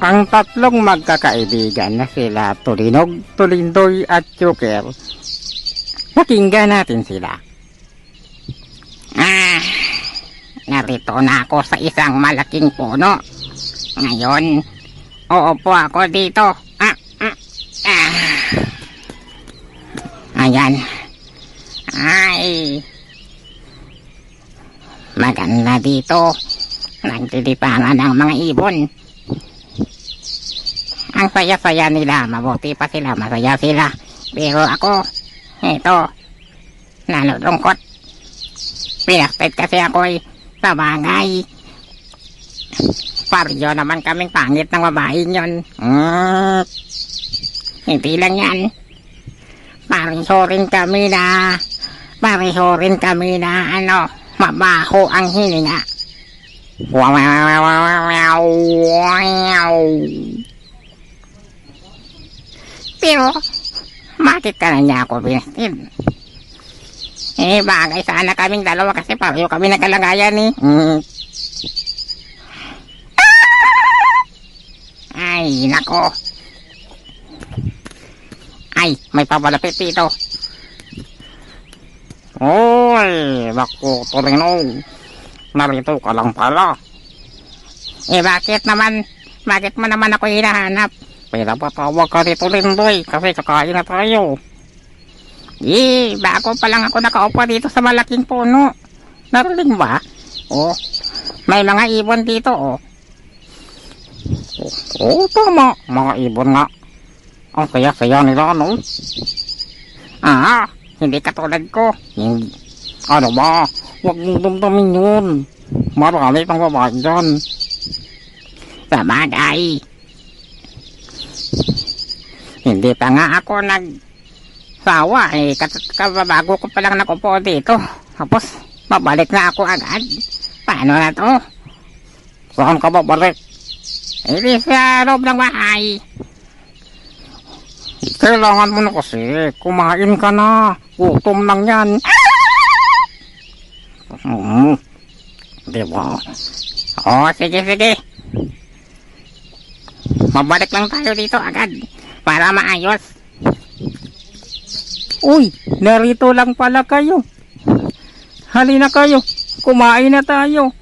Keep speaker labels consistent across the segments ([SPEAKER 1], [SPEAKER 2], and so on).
[SPEAKER 1] Ang tatlong magkakaibigan na sila Tulinog, Tulindoy at Joker. Pakinggan natin sila.
[SPEAKER 2] Narito na ako sa isang malaking puno. Ngayon, uupo ako dito. Ayan. Ay. Maganda dito. Nagtitipangan ang mga ibon. Ang saya-saya nila. Mabuti pa sila. Masaya sila. Pero ako, ito, nalulungkot. Pinaktit kasi ako'y sa bagay. Paryo naman kaming pangit ng babae yun. Hindi lang yan. Pareho rin kami na mabaho ang hininga. Pero, bakit ka na niya ako pinaktit? Bagay sana kaming dalawa kasi pareho kami ng kalagayan Ay, nako. Ay, may papalapit dito.
[SPEAKER 1] Oy, naku, Tulinog. Narito ka lang pala.
[SPEAKER 2] Bakit mo naman ako hinahanap?
[SPEAKER 1] Pinapatawag ka ni Tulindoy kasi kakain na tayo.
[SPEAKER 2] Bago pa lang ako nakaupo dito sa malaking puno.
[SPEAKER 1] Narinig ba?
[SPEAKER 2] Oh, may mga ibon dito, oh.
[SPEAKER 1] Oo, tama. Mga ibon nga. Ang saya-saya nila, no?
[SPEAKER 2] Hindi katulad ko.
[SPEAKER 1] Ano ba? Huwag mong damdamin yun. Marami pang babae dyan.
[SPEAKER 2] Sa bagay. Hindi pa nga ako nagsawa bago ko pa lang nakupo dito. Tapos, babalik na ako agad. Paano na to?
[SPEAKER 1] Saan ka babalik?
[SPEAKER 2] Hindi sa loob ng bahay.
[SPEAKER 1] Kailangan mo na kasi. Kumain ka na. Gutom lang yan.
[SPEAKER 2] Diba? Sige. Mabalik lang tayo dito agad. Para maayos.
[SPEAKER 1] Uy, narito lang pala kayo. Halina kayo. Kumain na tayo.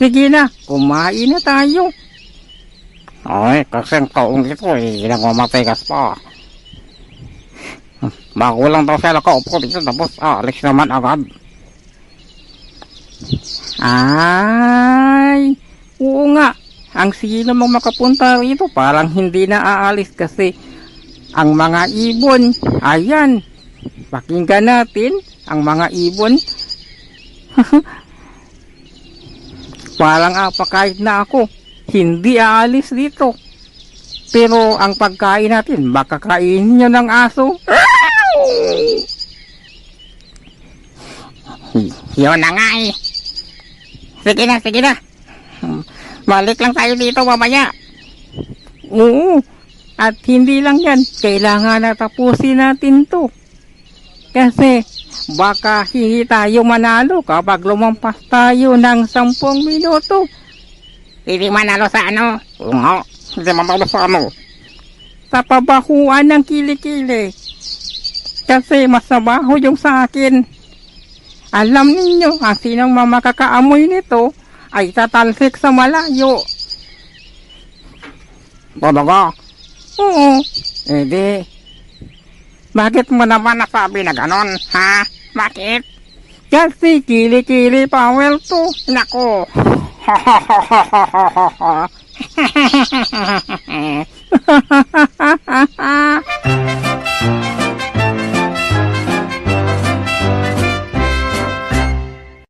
[SPEAKER 1] Sige na, kumain na tayo. Ay, kasi ang taong ito nagmamatigas pa. Bago lang daw siya nakaupo dito tapos alis naman agad. Ay, oo nga. Ang sige namang makapunta rito parang hindi na aalis kasi ang mga ibon, ayan. Pakinggan natin ang mga ibon. Parang kahit na ako, hindi aalis dito. Pero ang pagkain natin, baka kainin nyo ng aso.
[SPEAKER 2] Yun na nga Sige na. Balik lang tayo dito mamaya.
[SPEAKER 1] Oo. At hindi lang yan, kailangan na tapusin natin to. Kasi baka hindi tayo manalo kapag lumampas tayo ng 10 minuto.
[SPEAKER 2] Hindi manalo sa ano?
[SPEAKER 1] Oo, hindi manalo sa ano? Sa pabahuan ng kilikili. Kasi mas mabaho yung sa akin. Alam ninyo, ang sinong makakaamoy nito ay tatalsik sa malayo. Talaga? Oo.
[SPEAKER 2] Bakit mo naman nasabi na ganon, ha? Bakit?
[SPEAKER 1] Kasi kili-kili power to.
[SPEAKER 2] Nako.